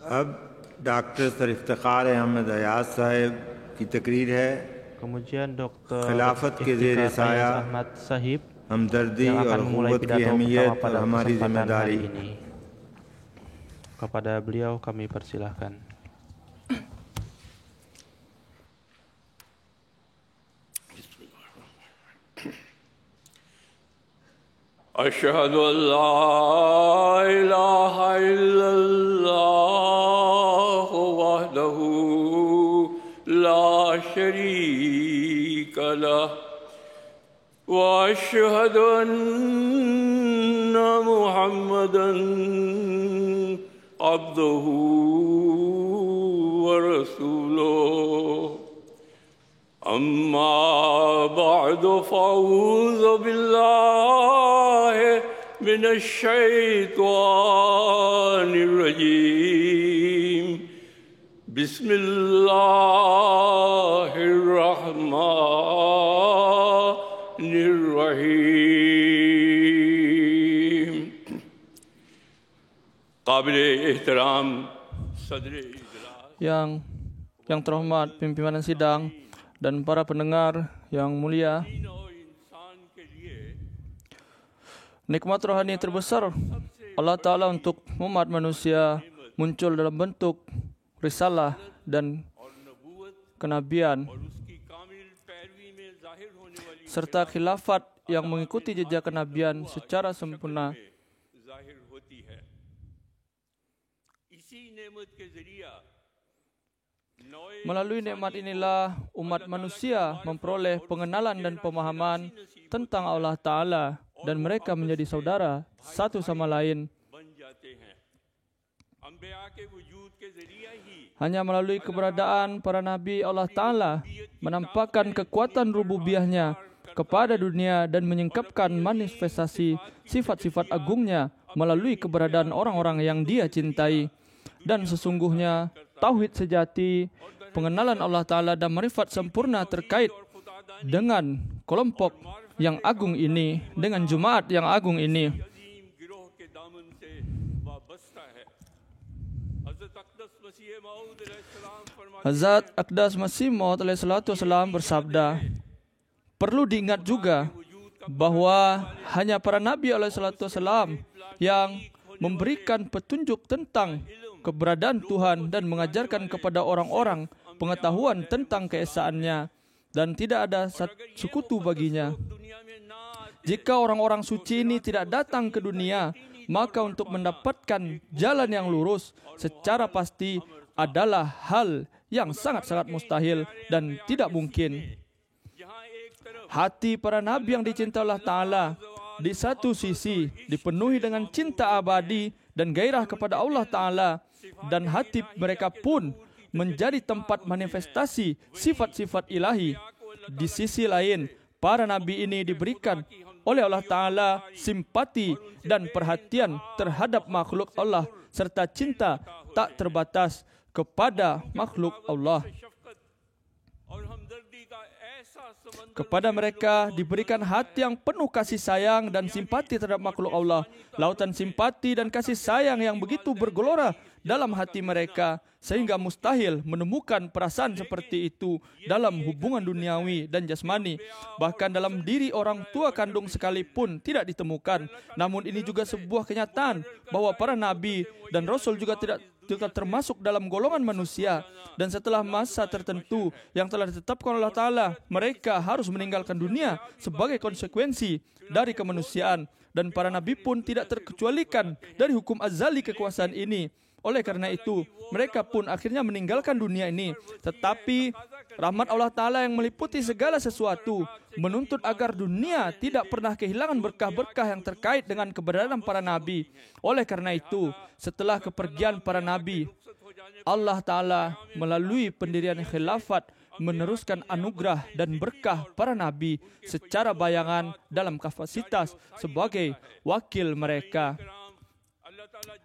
अब डॉक्टर सर-ए-इफ्तिखार अहमद अयाज साहब की तकरीर है। Kemudian Dr. खिलाफत के ज़ेर साया Ahmad Sahib हमदर्दी yang और akan memulai क़ुव्वत की pidato अहमियत pertama pada और हमारी kesempatan hari जिम्मेदारी। ini. Kepada beliau kami persilahkan. أشهد أن لا إله إلا الله وحده لا شريك له وأشهد أن محمدا عبده ورسوله أما بعد فأعوذ بالله من الشيطان الرجيم بسم الله الرحمن الرحيم قابل احترام صدر yang terhormat pimpinan sidang dan para pendengar yang mulia, nikmat rohani terbesar Allah Ta'ala untuk umat manusia muncul dalam bentuk risalah dan kenabian serta khilafat yang mengikuti jejak kenabian secara sempurna. Melalui nikmat inilah umat manusia memperoleh pengenalan dan pemahaman tentang Allah Ta'ala dan mereka menjadi saudara satu sama lain. Hanya melalui keberadaan para nabi Allah Ta'ala menampakkan kekuatan rububiyahnya kepada dunia dan menyingkapkan manifestasi sifat-sifat agungnya melalui keberadaan orang-orang yang Dia cintai. Dan sesungguhnya tauhid sejati, pengenalan Allah Ta'ala dan marifat sempurna terkait dengan kelompok yang agung ini, dengan Jumaat yang agung ini. Hazrat Aqdas Masih Maud alaihissalam bersabda, perlu diingat juga bahwa hanya para Nabi alaihissalam yang memberikan petunjuk tentang keberadaan Tuhan dan mengajarkan kepada orang-orang pengetahuan tentang keesaannya dan tidak ada sekutu baginya. Jika orang-orang suci ini tidak datang ke dunia, maka untuk mendapatkan jalan yang lurus secara pasti adalah hal yang sangat-sangat mustahil dan tidak mungkin. Hati para nabi yang dicintai Allah Ta'ala di satu sisi dipenuhi dengan cinta abadi dan gairah kepada Allah Ta'ala, dan hati mereka pun menjadi tempat manifestasi sifat-sifat ilahi. Di sisi lain, para nabi ini diberikan oleh Allah Ta'ala simpati dan perhatian terhadap makhluk Allah serta cinta tak terbatas kepada makhluk Allah. Kepada mereka diberikan hati yang penuh kasih sayang dan simpati terhadap makhluk Allah. Lautan simpati dan kasih sayang yang begitu bergelora dalam hati mereka sehingga mustahil menemukan perasaan seperti itu dalam hubungan duniawi dan jasmani. Bahkan dalam diri orang tua kandung sekalipun tidak ditemukan. Namun ini juga sebuah kenyataan bahwa para nabi dan rasul juga tidak termasuk dalam golongan manusia, dan setelah masa tertentu yang telah ditetapkan oleh Allah Ta'ala, mereka harus meninggalkan dunia sebagai konsekuensi dari kemanusiaan, dan para nabi pun tidak terkecualikan dari hukum azali kekuasaan ini. Oleh karena itu, mereka pun akhirnya meninggalkan dunia ini. Tetapi rahmat Allah Ta'ala yang meliputi segala sesuatu menuntut agar dunia tidak pernah kehilangan berkah-berkah yang terkait dengan keberadaan para nabi. Oleh karena itu, setelah kepergian para nabi, Allah Ta'ala melalui pendirian khilafat meneruskan anugerah dan berkah para nabi secara bayangan dalam kapasitas sebagai wakil mereka.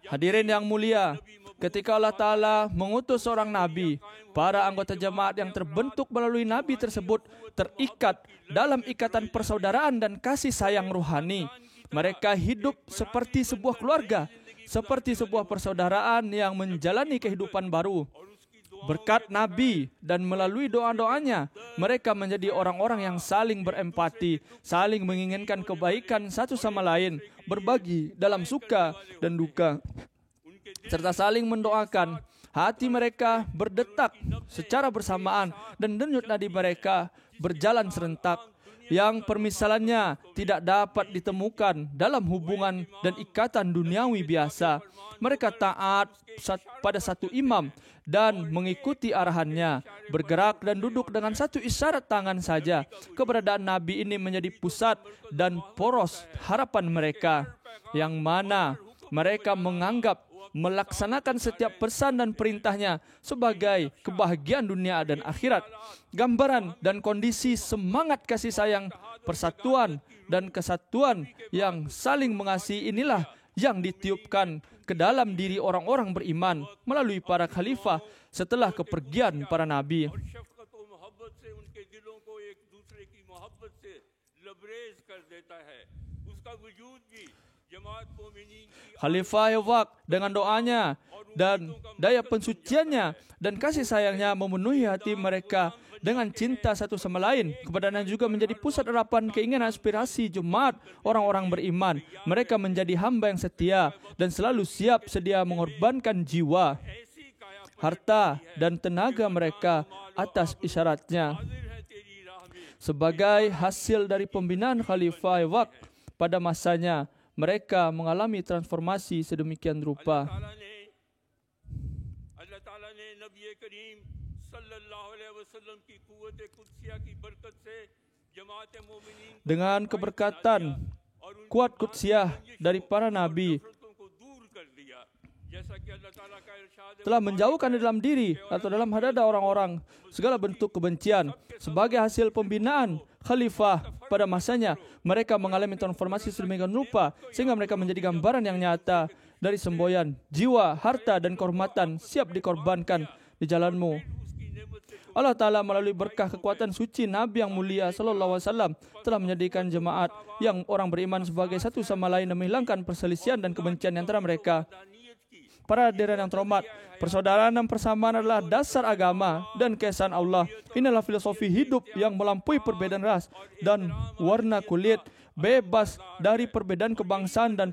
Hadirin yang mulia, ketika Allah Ta'ala mengutus seorang nabi, para anggota jemaat yang terbentuk melalui nabi tersebut terikat dalam ikatan persaudaraan dan kasih sayang ruhani. Mereka hidup seperti sebuah keluarga, seperti sebuah persaudaraan yang menjalani kehidupan baru. Berkat Nabi dan melalui doa-doanya, mereka menjadi orang-orang yang saling berempati, saling menginginkan kebaikan satu sama lain, berbagi dalam suka dan duka, serta saling mendoakan. Hati mereka berdetak secara bersamaan dan denyut nadi mereka berjalan serentak, yang permisalannya tidak dapat ditemukan dalam hubungan dan ikatan duniawi biasa. Mereka taat pada satu imam dan mengikuti arahannya, bergerak dan duduk dengan satu isyarat tangan saja. Keberadaan Nabi ini menjadi pusat dan poros harapan mereka, yang mana mereka menganggap melaksanakan setiap pesan dan perintahnya sebagai kebahagiaan dunia dan akhirat. Gambaran dan kondisi semangat kasih sayang, persatuan dan kesatuan yang saling mengasihi inilah yang ditiupkan ke dalam diri orang-orang beriman melalui para khalifah setelah kepergian para nabi. Khalifah Waq dengan doanya dan daya pensuciannya dan kasih sayangnya memenuhi hati mereka dengan cinta satu sama lain. Kepadanya juga menjadi pusat harapan, keinginan, aspirasi jemaat orang-orang beriman. Mereka menjadi hamba yang setia dan selalu siap sedia mengorbankan jiwa, harta dan tenaga mereka atas isyaratnya. Sebagai hasil dari pembinaan Khalifah Waq pada masanya, mereka mengalami transformasi sedemikian rupa. Dengan keberkatan kuat Qudsiah dari para nabi telah menjauhkan dalam diri atau dalam hadada orang-orang segala bentuk kebencian. Sebagai hasil pembinaan khalifah pada masanya, mereka mengalami transformasi sedemikian rupa sehingga mereka menjadi gambaran yang nyata dari semboyan jiwa, harta dan kehormatan siap dikorbankan di jalanmu. Allah Ta'ala melalui berkah kekuatan suci Nabi yang mulia Sallallahu Alaihi Wasallam telah menjadikan jemaat yang orang beriman sebagai satu sama lain dan menghilangkan perselisihan dan kebencian antara mereka. Para hadirin yang terhormat, persaudaraan dan persamaan adalah dasar agama dan keesaan Allah. Inilah filosofi hidup yang melampaui perbedaan ras dan warna kulit, bebas dari perbedaan kebangsaan dan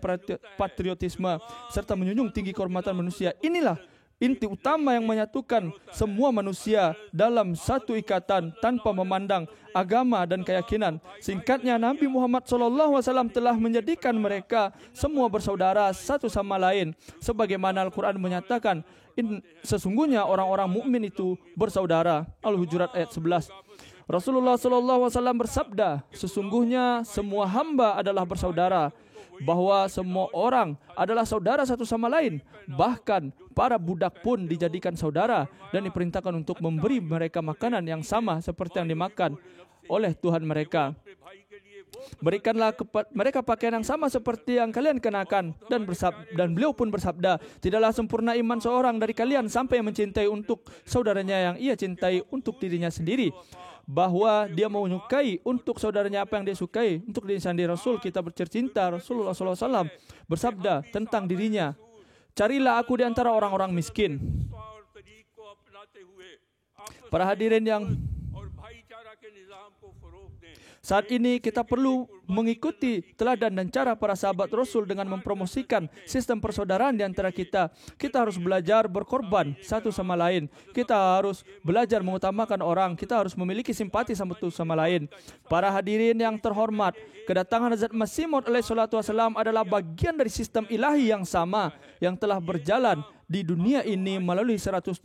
patriotisme, serta menjunjung tinggi kehormatan manusia. Inilah inti utama yang menyatukan semua manusia dalam satu ikatan tanpa memandang agama dan keyakinan. Singkatnya, Nabi Muhammad SAW telah menjadikan mereka semua bersaudara satu sama lain, sebagaimana Al-Quran menyatakan, sesungguhnya orang-orang mukmin itu bersaudara. Al-Hujurat ayat 11. Rasulullah SAW bersabda, sesungguhnya semua hamba adalah bersaudara, bahwa semua orang adalah saudara satu sama lain. Bahkan para budak pun dijadikan saudara dan diperintahkan untuk memberi mereka makanan yang sama seperti yang dimakan oleh Tuhan mereka. Berikanlah mereka pakaian yang sama seperti yang kalian kenakan. Dan beliau pun bersabda, tidaklah sempurna iman seorang dari kalian sampai mencintai untuk saudaranya yang ia cintai untuk dirinya sendiri, bahwa dia menyukai untuk saudaranya apa yang dia sukai untuk diri sendiri. Rasul kita bercerita, Rasulullah SAW bersabda tentang dirinya, carilah aku di antara orang-orang miskin. Para hadirin yang saat ini kita perlu mengikuti teladan dan cara para sahabat Rasul dengan mempromosikan sistem persaudaraan di antara kita. Kita harus belajar berkorban satu sama lain. Kita harus belajar mengutamakan orang. Kita harus memiliki simpati satu sama lain. Para hadirin yang terhormat, kedatangan Hazrat Masih Maud alaihissalam adalah bagian dari sistem ilahi yang sama yang telah berjalan di dunia ini melalui 124,000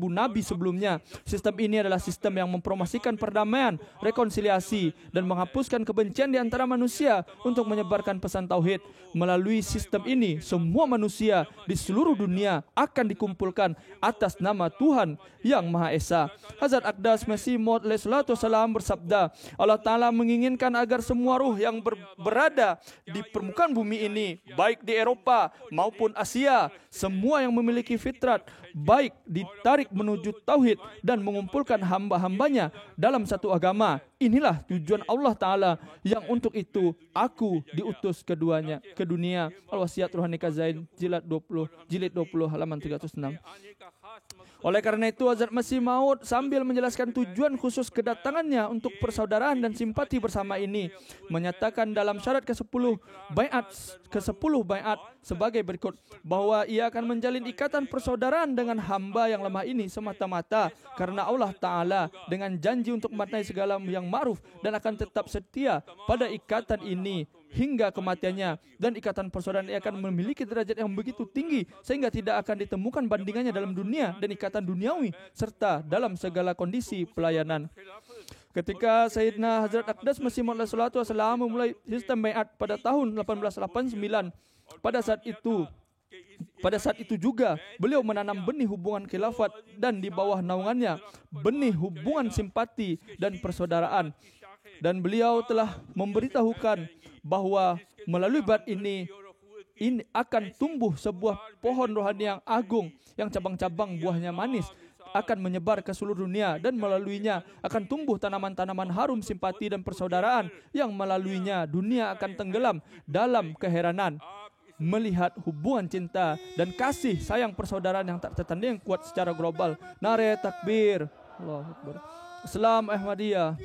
nabi sebelumnya. Sistem ini adalah sistem yang mempromosikan perdamaian, rekonsiliasi dan menghapuskan kebencian di antara manusia untuk menyebarkan pesan tauhid. Melalui sistem ini, semua manusia di seluruh dunia akan dikumpulkan atas nama Tuhan yang Maha Esa. Hazrat Aqdas Masih Maud alaihissalam bersabda, Allah Ta'ala menginginkan agar semua ruh yang berada di permukaan bumi ini, baik di Eropa maupun Asia, semua yang memiliki fitrat baik ditarik menuju tauhid dan mengumpulkan hamba-hambanya dalam satu agama. inilah tujuan Allah Ta'ala yang untuk itu aku diutus ke dunia. Al-Wasiat Ruhani Kazain jilid 20 halaman 306. Oleh karena itu Hazrat Masih Maud sambil menjelaskan tujuan khusus kedatangannya untuk persaudaraan dan simpati bersama ini, menyatakan dalam syarat ke-10 baiat sebagai berikut, bahwa ia akan menjalin ikatan persaudaraan dengan hamba yang lemah ini semata-mata karena Allah Ta'ala, dengan janji untuk memaknai segala yang ma'ruf, dan akan tetap setia pada ikatan ini hingga kematiannya, dan ikatan persaudaraan ini akan memiliki derajat yang begitu tinggi sehingga tidak akan ditemukan bandingannya dalam dunia dan ikatan duniawi serta dalam segala kondisi pelayanan. Ketika Sayyidina Hazrat Aqdas Masih Maud Sallallahu Alaihi Wasallam memulai sistem baiat pada tahun 1889, pada saat itu juga beliau menanam benih hubungan khilafat dan di bawah naungannya benih hubungan simpati dan persaudaraan. Dan beliau telah memberitahukan bahwa melalui baiat ini akan tumbuh sebuah pohon rohani yang agung, yang cabang-cabang buahnya manis, akan menyebar ke seluruh dunia, dan melaluinya akan tumbuh tanaman-tanaman harum simpati dan persaudaraan, yang melaluinya dunia akan tenggelam dalam keheranan melihat hubungan cinta dan kasih sayang persaudaraan yang tak tertanding kuat secara global. Nare takbir, Allahu Akbar. Islam Ahmadiyah,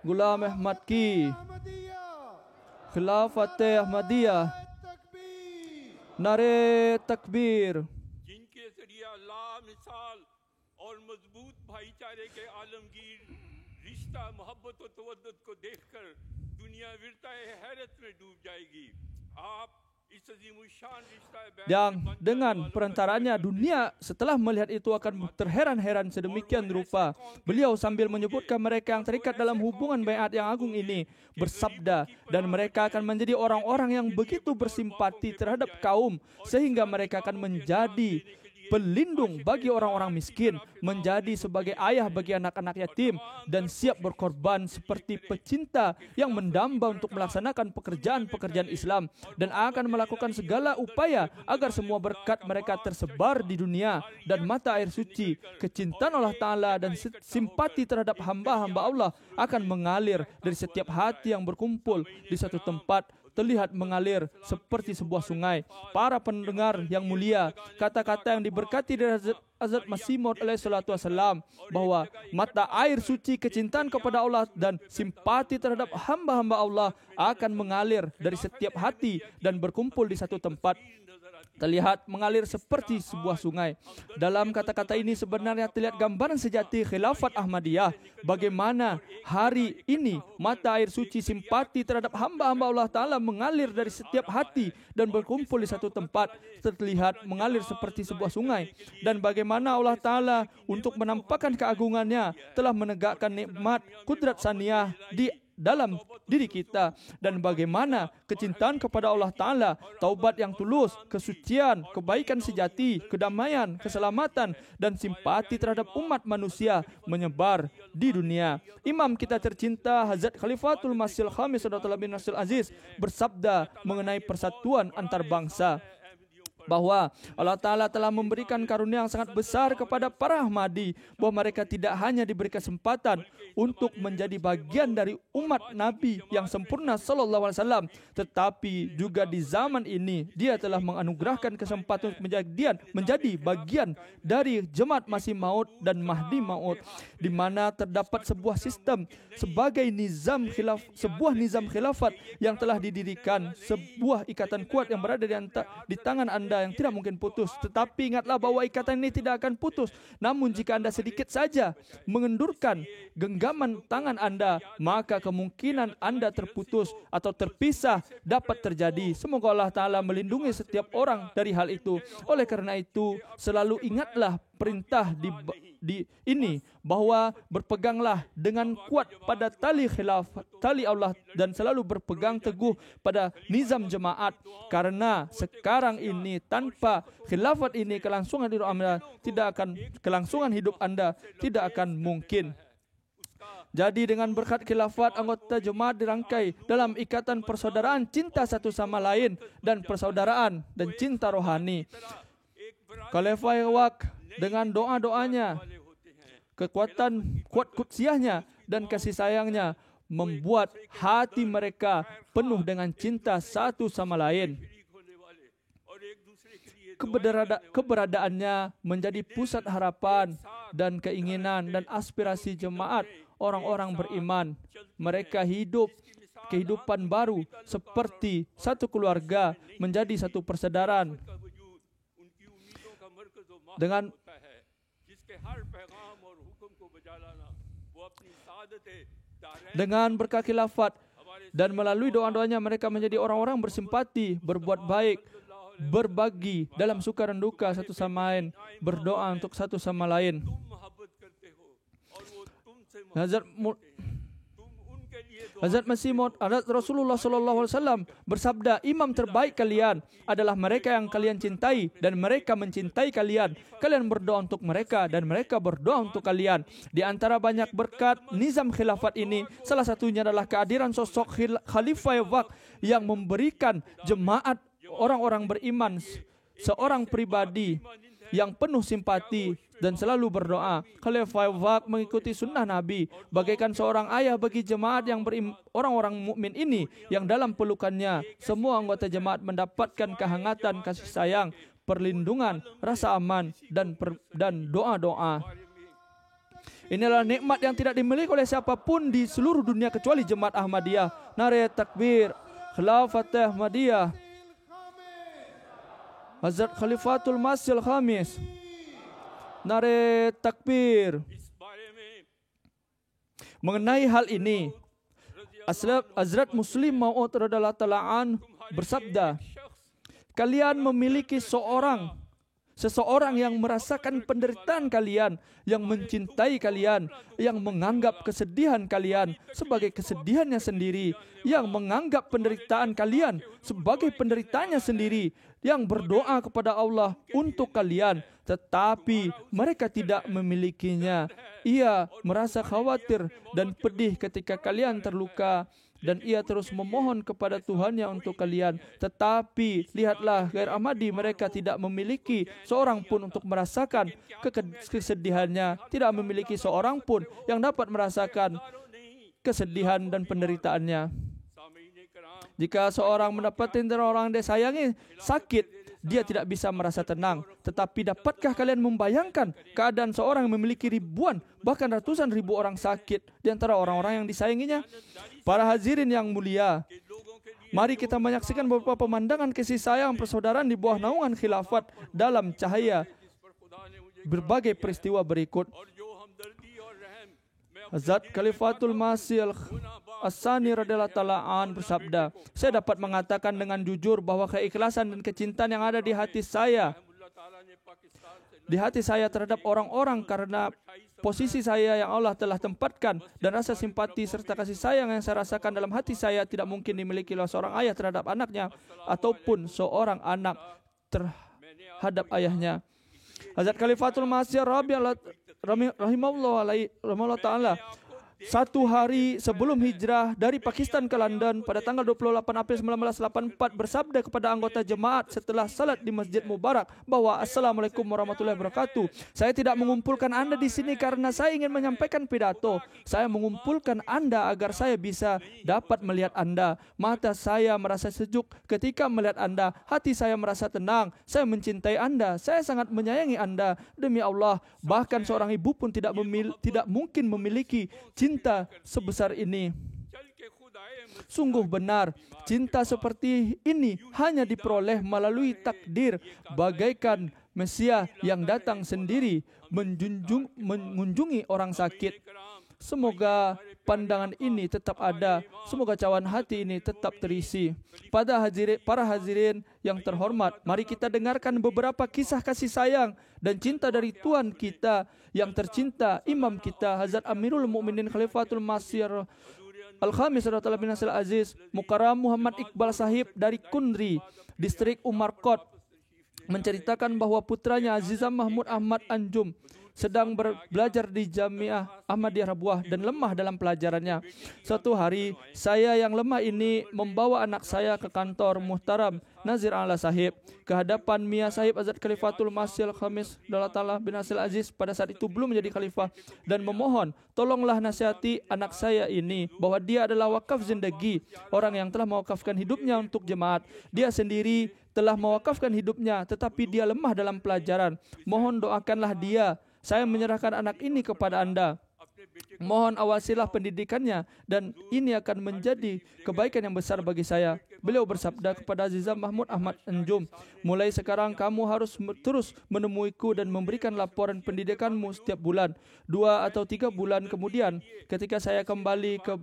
Ghulam Ahmad Ki, Khilafat Ahmadiyah, Nare takbir. जिनके जरिए अल्लाह मिसाल और मजबूत भाईचारे के आलमगीर रिश्ता मोहब्बत और तवद्दुद को देखकर दुनिया विरताए हैरत में डूब जाएगी। आप इस अजीमुशान रिश्ता yang dengan perantaranya dunia setelah melihat itu akan terheran-heran sedemikian rupa. Beliau sambil menyebutkan mereka yang terikat dalam hubungan baiat yang agung ini bersabda, dan mereka akan menjadi orang-orang yang begitu bersimpati terhadap kaum sehingga mereka akan menjadi pelindung bagi orang-orang miskin, menjadi sebagai ayah bagi anak-anak yatim, dan siap berkorban seperti pecinta yang mendamba untuk melaksanakan pekerjaan-pekerjaan Islam, dan akan melakukan segala upaya agar semua berkat mereka tersebar di dunia, dan mata air suci kecintaan Allah Ta'ala dan simpati terhadap hamba-hamba Allah akan mengalir dari setiap hati yang berkumpul di satu tempat, terlihat mengalir seperti sebuah sungai. Para pendengar yang mulia, kata-kata yang diberkati dari Hazrat Masih Maud Sallallahu Alaihi Wasallam bahwa mata air suci kecintaan kepada Allah dan simpati terhadap hamba-hamba Allah akan mengalir dari setiap hati dan berkumpul di satu tempat, terlihat mengalir seperti sebuah sungai. Dalam kata-kata ini sebenarnya terlihat gambaran sejati khilafat Ahmadiyah, bagaimana hari ini mata air suci simpati terhadap hamba-hamba Allah Ta'ala mengalir dari setiap hati dan berkumpul di satu tempat, terlihat mengalir seperti sebuah sungai, dan bagaimana Allah Ta'ala untuk menampakkan keagungannya telah menegakkan nikmat kudrat saniyah di dalam diri kita, dan bagaimana kecintaan kepada Allah Ta'ala, taubat yang tulus, kesucian, kebaikan sejati, kedamaian, keselamatan, dan simpati terhadap umat manusia menyebar di dunia. Imam kita tercinta Hazrat Khalifatul Masih Khamis Sadaqallahu bin Nasir Aziz bersabda mengenai persatuan antar bangsa, bahwa Allah Ta'ala telah memberikan karunia yang sangat besar kepada para Ahmadi, bahwa mereka tidak hanya diberi kesempatan untuk menjadi bagian dari umat Nabi yang sempurna Sallallahu Alaihi Wasallam, tetapi juga di zaman ini dia telah menganugerahkan kesempatan untuk menjadi bagian dari Jemaat Masih Maud dan Mahdi Maud, di mana terdapat sebuah sistem sebagai sebuah nizam khilafat yang telah didirikan, sebuah ikatan kuat yang berada di tangan Anda yang tidak mungkin putus. Tetapi ingatlah bahwa ikatan ini tidak akan putus. Namun jika Anda sedikit saja mengendurkan genggaman tangan Anda, maka kemungkinan Anda terputus atau terpisah dapat terjadi. Semoga Allah Ta'ala melindungi setiap orang dari hal itu. Oleh karena itu, selalu ingatlah perintah di ini, bahwa berpeganglah dengan kuat pada tali khilafat, tali Allah, dan selalu berpegang teguh pada nizam jemaat, karena sekarang ini tanpa khilafat ini kelangsungan hidup Anda tidak akan mungkin. Jadi dengan berkat khilafat, anggota jemaat dirangkai dalam ikatan persaudaraan cinta satu sama lain dan persaudaraan dan cinta rohani. Khalifah Wak dengan doa-doanya, kuat kutsiahnya dan kasih sayangnya membuat hati mereka penuh dengan cinta satu sama lain. Keberadaannya menjadi pusat harapan dan keinginan dan aspirasi jemaat orang-orang beriman. Mereka hidup kehidupan baru seperti satu keluarga, menjadi satu persaudaraan. Dengan berkah khilafat dan melalui doa-doanya mereka menjadi orang-orang bersimpati, berbuat baik, berbagi dalam suka dan duka satu sama lain, berdoa untuk satu sama lain. Hazrat Masih Maud, Hazrat Rasulullah SAW bersabda, imam terbaik kalian adalah mereka yang kalian cintai dan mereka mencintai kalian. Kalian berdoa untuk mereka dan mereka berdoa untuk kalian. Di antara banyak berkat nizam khilafat ini, salah satunya adalah kehadiran sosok Khalifah Waqt yang memberikan jemaat orang-orang beriman seorang pribadi yang penuh simpati dan selalu berdoa. Khalifah Waqt mengikuti sunnah Nabi, bagaikan seorang ayah bagi jemaat yang orang-orang mukmin ini, yang dalam pelukannya semua anggota jemaat mendapatkan kehangatan, kasih sayang, perlindungan, rasa aman dan doa-doa. Inilah nikmat yang tidak dimiliki oleh siapapun di seluruh dunia kecuali jemaat Ahmadiyah. Nare takbir, Khilafat Ahmadiyah. Hazrat Khalifatul Masih Al-Khamis. Nare takbir. Mengenai hal ini, Hazrat Muslim Maud radhiyallahu ta'ala an bersabda, kalian memiliki seseorang yang merasakan penderitaan kalian, yang mencintai kalian, yang menganggap kesedihan kalian sebagai kesedihannya sendiri, yang menganggap penderitaan kalian sebagai penderitaannya sendiri, yang berdoa kepada Allah untuk kalian, tetapi mereka tidak memilikinya. Ia merasa khawatir dan pedih ketika kalian terluka, dan ia terus memohon kepada Tuhannya untuk kalian. Tetapi lihatlah, Ghair Ahmadi mereka tidak memiliki seorang pun untuk merasakan kesedihannya. Tidak memiliki seorang pun yang dapat merasakan kesedihan dan penderitaannya. Jika seorang mendapati orang yang dia sayangi sakit, dia tidak bisa merasa tenang. Tetapi dapatkah kalian membayangkan keadaan seorang yang memiliki ribuan, bahkan ratusan ribu orang sakit di antara orang-orang yang disayanginya? Para hadirin yang mulia, mari kita menyaksikan beberapa pemandangan kasih sayang persaudaraan di bawah naungan khilafat dalam cahaya berbagai peristiwa berikut. Hazrat Khalifatul Masih As-Sani radhiyallahu ta'ala an bersabda, saya dapat mengatakan dengan jujur bahwa keikhlasan dan kecintaan yang ada di hati saya terhadap orang-orang karena posisi saya yang Allah telah tempatkan, dan rasa simpati serta kasih sayang yang saya rasakan dalam hati saya tidak mungkin dimiliki oleh seorang ayah terhadap anaknya ataupun seorang anak terhadap ayahnya. Hazrat Khalifatul Masih rahimahullah ta'ala, satu hari sebelum hijrah dari Pakistan ke London pada tanggal 28 April 1984 bersabda kepada anggota jemaat setelah salat di Masjid Mubarak bahwa Assalamualaikum warahmatullahi wabarakatuh. Saya tidak mengumpulkan Anda di sini karena saya ingin menyampaikan pidato. Saya mengumpulkan Anda agar saya bisa dapat melihat Anda. Mata saya merasa sejuk ketika melihat Anda. Hati saya merasa tenang. Saya mencintai Anda. Saya sangat menyayangi Anda. Demi Allah, bahkan seorang ibu pun tidak mungkin memiliki cinta sebesar ini. Sungguh benar, cinta seperti ini hanya diperoleh melalui takdir, bagaikan Mesia yang datang sendiri mengunjungi orang sakit. Semoga pandangan ini tetap ada. Semoga cawan hati ini tetap terisi. Para hadirin yang terhormat, mari kita dengarkan beberapa kisah kasih sayang dan cinta dari Tuhan kita yang tercinta, imam kita, Hazrat Amirul Mukminin Khalifatul Masih Al-Khamis radhiyallahu bin Nasir Aziz Mukarram Muhammad Iqbal Sahib dari Kundri, distrik Umarkot, menceritakan bahwa putranya Azizah Mahmud Ahmad Anjum sedang belajar di Jamiah Ahmadiyah Rabuah dan lemah dalam pelajarannya. Suatu hari, saya yang lemah ini membawa anak saya ke kantor Muhtaram Nazir Ala Sahib ke hadapan Mia Sahib Azad Khalifatul Masih Khamis Dalatullah bin Hasil Aziz pada saat itu belum menjadi khalifah dan memohon, tolonglah nasihati anak saya ini bahwa dia adalah wakaf zindagi, orang yang telah mewakafkan hidupnya untuk jemaat. Dia sendiri telah mewakafkan hidupnya tetapi dia lemah dalam pelajaran. Mohon doakanlah dia. Saya menyerahkan anak ini kepada Anda. Mohon awasilah pendidikannya dan ini akan menjadi kebaikan yang besar bagi saya. Beliau bersabda kepada Azizah Mahmud Ahmad Anjum, mulai sekarang kamu harus terus menemuiku dan memberikan laporan pendidikanmu setiap bulan. 2 atau 3 bulan kemudian, ketika saya kembali ke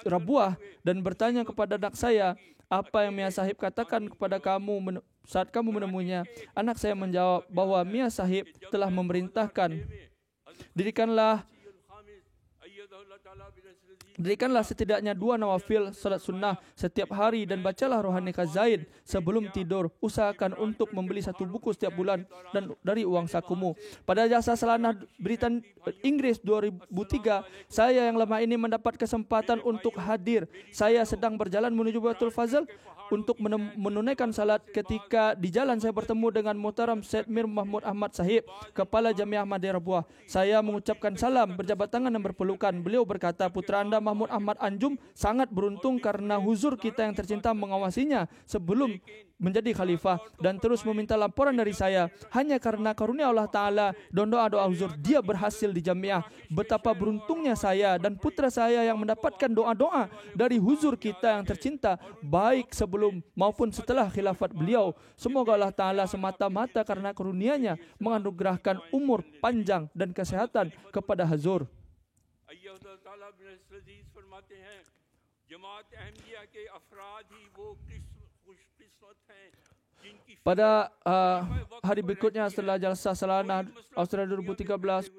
Rabuah dan bertanya kepada anak saya, apa yang Mia Sahib katakan kepada kamu saat kamu menemuinya? Anak saya menjawab bahwa Mia Sahib telah memerintahkan, dirikanlah setidaknya 2 nawafil salat sunnah setiap hari dan bacalah Rohani Khazain sebelum tidur. Usahakan untuk membeli 1 buku setiap bulan dan dari uang sakumu. Pada jasa Salanah Berita Inggris 2003, saya yang lemah ini mendapat kesempatan untuk hadir. Saya sedang berjalan menuju Baitul Fazl untuk menunaikan salat. Ketika di jalan saya bertemu dengan Muhtaram Syed Mir Mahmud Ahmad Sahib, Kepala Jamiah Ahmadiyah Rabuah. Saya mengucapkan salam, berjabat tangan dan berpelukan. Beliau berkata, putra Anda Mahmud Ahmad Anjum sangat beruntung karena huzur kita yang tercinta mengawasinya sebelum menjadi khalifah dan terus meminta laporan dari saya. Hanya karena karunia Allah Ta'ala dan doa-doa huzur, dia berhasil di jamiah. Betapa beruntungnya saya dan putra saya yang mendapatkan doa-doa dari huzur kita yang tercinta, baik sebelum maupun setelah khilafat beliau. Semoga Allah Ta'ala semata-mata karena karunia-Nya menganugerahkan umur panjang dan kesehatan kepada Hazur. Pada hari berikutnya setelah Jalsah Salanah Australia 2013,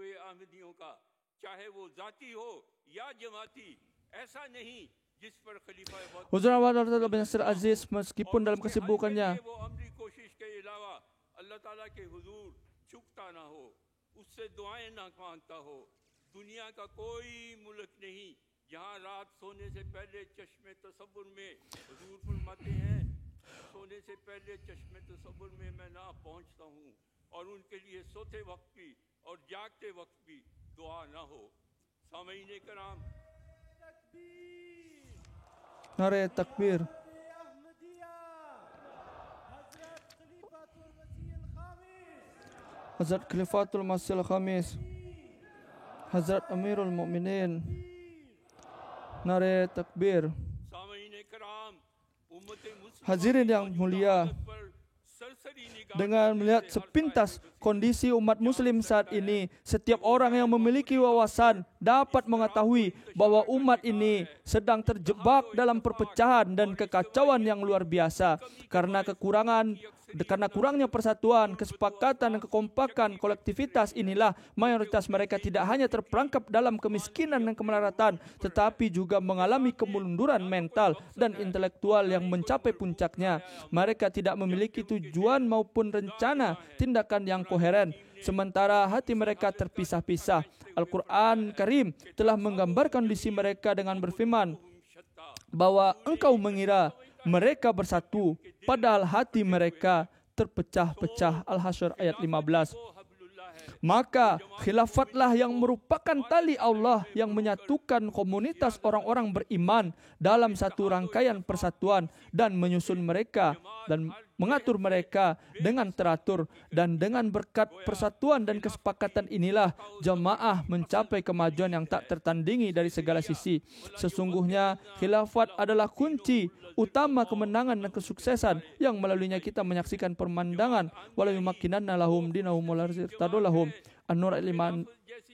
Huzur Ahmad bin Nasir Aziz meskipun dalam kesibukannya यहाँ रात सोने से पहले चश्मे तसव्वुर में हुजूर फरमाते हैं, सोने से पहले चश्मे तसव्वुर में मैं ना पहुंचता हूँ और उनके लिए सोते वक्त भी और जागते वक्त भी दुआ ना हो। सामईन कराम, नारे तकबीर। Hazrat Khalifatul Masih Khamis, Hazrat Amirul Mukminin, nare takbir. Hadirin yang mulia, dengan melihat sepintas kondisi umat muslim saat ini, setiap orang yang memiliki wawasan dapat mengetahui bahwa umat ini sedang terjebak dalam perpecahan dan kekacauan yang luar biasa karena kurangnya persatuan, kesepakatan dan kekompakan kolektivitas. Inilah mayoritas mereka tidak hanya terperangkap dalam kemiskinan dan kemelaratan, tetapi juga mengalami kemunduran mental dan intelektual yang mencapai puncaknya. Mereka tidak memiliki tujuan maupun rencana tindakan yang koheren, sementara hati mereka terpisah-pisah. Al-Quran Karim telah menggambarkan kondisi mereka dengan berfirman bahwa engkau mengira mereka bersatu, padahal hati mereka terpecah-pecah. Al-Hasyr ayat 15. Maka khilafatlah yang merupakan tali Allah yang menyatukan komunitas orang-orang beriman dalam satu rangkaian persatuan dan menyusun mereka dan mengatur mereka dengan teratur, dan dengan berkat persatuan dan kesepakatan inilah jamaah mencapai kemajuan yang tak tertandingi dari segala sisi. Sesungguhnya khilafat adalah kunci utama kemenangan dan kesuksesan yang melaluinya kita menyaksikan pemandangan wala yumakkinanna lahum dinahum wala yartadulahum An-Nur 56,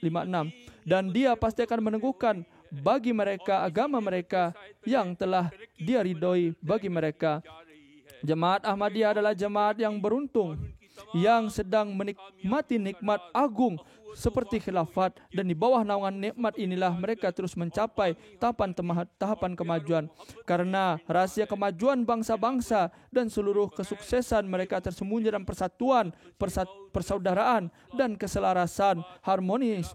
dan dia pasti akan meneguhkan bagi mereka agama mereka yang telah dia ridhoi bagi mereka. Jemaat Ahmadiyah adalah jemaat yang beruntung yang sedang menikmati nikmat agung seperti khilafat, dan di bawah naungan nikmat inilah mereka terus mencapai tahapan kemajuan. Karena rahasia kemajuan bangsa-bangsa dan seluruh kesuksesan mereka tersembunyi dalam persatuan, persaudaraan dan keselarasan, harmonis,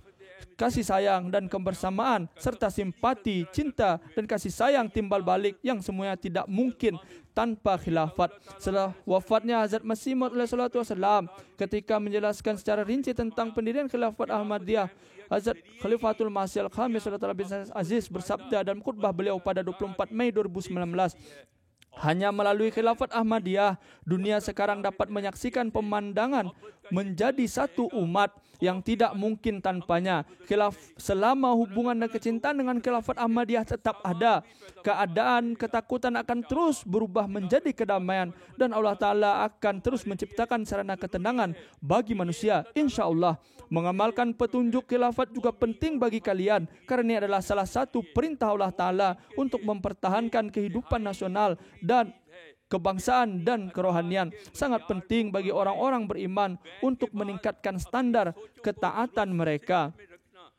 kasih sayang dan kebersamaan, serta simpati, cinta dan kasih sayang timbal balik yang semuanya tidak mungkin tanpa khilafat. Setelah wafatnya Hazrat Masih Maud SAW, ketika menjelaskan secara rinci tentang pendirian khilafat Ahmadiyah, Hazrat Khalifatul Masih Al-Khamis Aziz bersabda dalam khutbah beliau pada 24 Mei 2019, hanya melalui khilafat Ahmadiyah, dunia sekarang dapat menyaksikan pemandangan menjadi satu umat yang tidak mungkin tanpanya. Selama hubungan dan kecintaan dengan khilafat Ahmadiyah tetap ada, keadaan ketakutan akan terus berubah menjadi kedamaian, dan Allah Ta'ala akan terus menciptakan sarana ketenangan bagi manusia. Insya Allah, mengamalkan petunjuk khilafat juga penting bagi kalian, karena ini adalah salah satu perintah Allah Ta'ala untuk mempertahankan kehidupan nasional dan kebangsaan dan kerohanian. Sangat penting bagi orang-orang beriman untuk meningkatkan standar ketaatan mereka.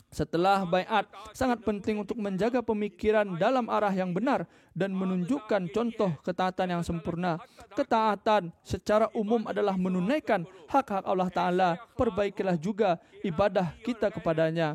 Setelah baiat, sangat penting untuk menjaga pemikiran dalam arah yang benar dan menunjukkan contoh ketaatan yang sempurna. Ketaatan secara umum adalah menunaikan hak-hak Allah Ta'ala. Perbaikilah juga ibadah kita kepadanya.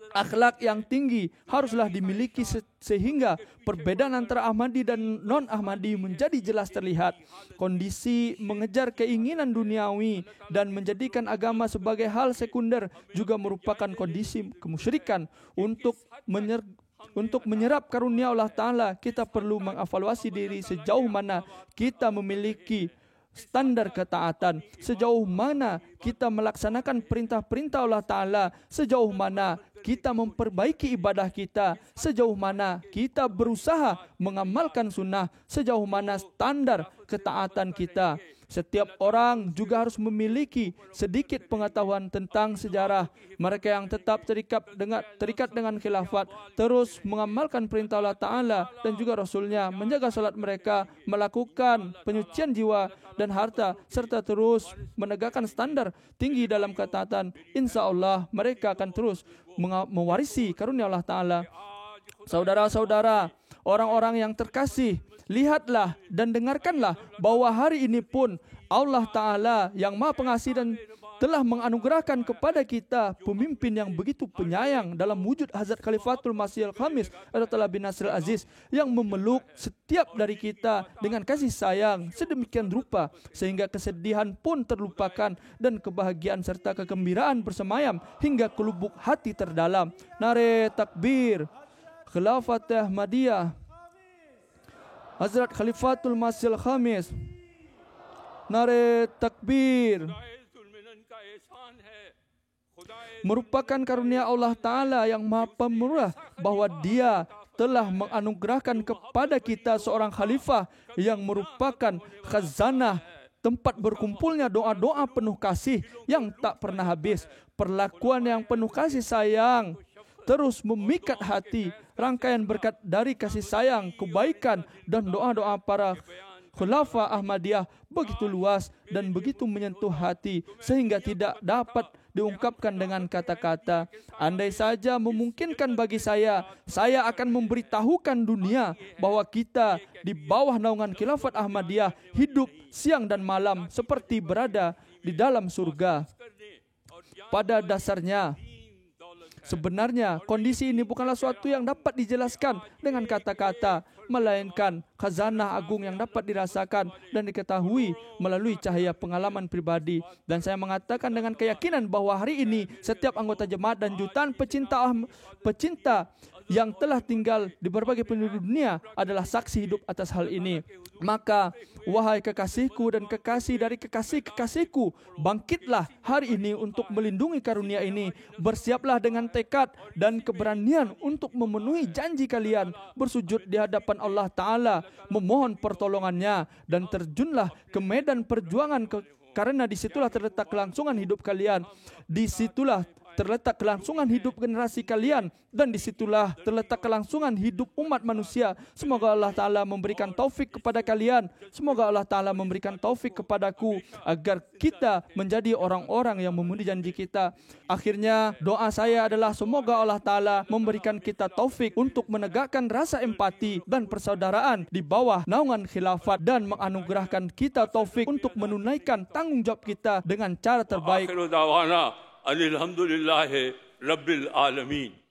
Akhlak yang tinggi haruslah dimiliki sehingga perbedaan antara Ahmadi dan non-Ahmadi menjadi jelas terlihat. Kondisi mengejar keinginan duniawi dan menjadikan agama sebagai hal sekunder juga merupakan kondisi kemusyrikan. Untuk menyerap karunia Allah Ta'ala, kita perlu mengevaluasi diri sejauh mana kita memiliki standar ketaatan, sejauh mana kita melaksanakan perintah-perintah Allah Ta'ala, sejauh mana kita memperbaiki ibadah kita, sejauh mana kita berusaha mengamalkan sunnah, sejauh mana standar ketaatan kita. Setiap orang juga harus memiliki sedikit pengetahuan tentang sejarah. Mereka yang tetap terikat dengan khilafat, terus mengamalkan perintah Allah Ta'ala dan juga Rasulnya, menjaga salat mereka, melakukan penyucian jiwa dan harta, serta terus menegakkan standar tinggi dalam ketaatan. Insya Allah mereka akan terus mewarisi karunia Allah Ta'ala. Saudara-saudara, orang-orang yang terkasih, lihatlah dan dengarkanlah bahwa hari ini pun Allah Ta'ala yang Maha Pengasih dan telah menganugerahkan kepada kita pemimpin yang begitu penyayang dalam wujud Hazrat Khalifatul Masih Al-Khamis Ayatullah bin Nasir Aziz, yang memeluk setiap dari kita dengan kasih sayang sedemikian rupa sehingga kesedihan pun terlupakan dan kebahagiaan serta kegembiraan bersemayam hingga ke lubuk hati terdalam. Nare takbir, Khilafat Ahmadiyah, Hazrat Khalifatul Masih Al-Khamis. Nare takbir. Merupakan karunia Allah Ta'ala yang Maha Pemurah bahwa Dia telah menganugerahkan kepada kita seorang khalifah yang merupakan khazanah, tempat berkumpulnya doa-doa penuh kasih yang tak pernah habis. Perlakuan yang penuh kasih sayang terus memikat hati. Rangkaian berkat dari kasih sayang, kebaikan dan doa-doa para khulafa Ahmadiyah begitu luas dan begitu menyentuh hati sehingga tidak dapat diungkapkan dengan kata-kata. Andai saja memungkinkan bagi saya akan memberitahukan dunia bahwa kita di bawah naungan khilafat Ahmadiyah hidup siang dan malam seperti berada di dalam surga. Pada dasarnya, sebenarnya kondisi ini bukanlah suatu yang dapat dijelaskan dengan kata-kata, melainkan khazanah agung yang dapat dirasakan dan diketahui melalui cahaya pengalaman pribadi. Dan saya mengatakan dengan keyakinan bahwa hari ini setiap anggota jemaat dan jutaan pecinta yang telah tinggal di berbagai penjuru dunia adalah saksi hidup atas hal ini. Maka, wahai kekasihku dan kekasih dari kekasih-kekasihku, bangkitlah hari ini untuk melindungi karunia ini. Bersiaplah dengan tekad dan keberanian untuk memenuhi janji kalian. Bersujud di hadapan Allah Ta'ala, memohon pertolongannya, dan terjunlah ke medan perjuangan karena disitulah terletak kelangsungan hidup kalian. Disitulah terletak kelangsungan hidup generasi kalian, dan disitulah terletak kelangsungan hidup umat manusia. Semoga Allah Ta'ala memberikan taufik kepada kalian. Semoga Allah Ta'ala memberikan taufik kepadaku agar kita menjadi orang-orang yang memenuhi janji kita. Akhirnya doa saya adalah semoga Allah Ta'ala memberikan kita taufik untuk menegakkan rasa empati dan persaudaraan di bawah naungan khilafat dan menganugerahkan kita taufik untuk menunaikan tanggungjawab kita dengan cara terbaik. Akhiru da'wana alhamdulillahi rabbil alamin.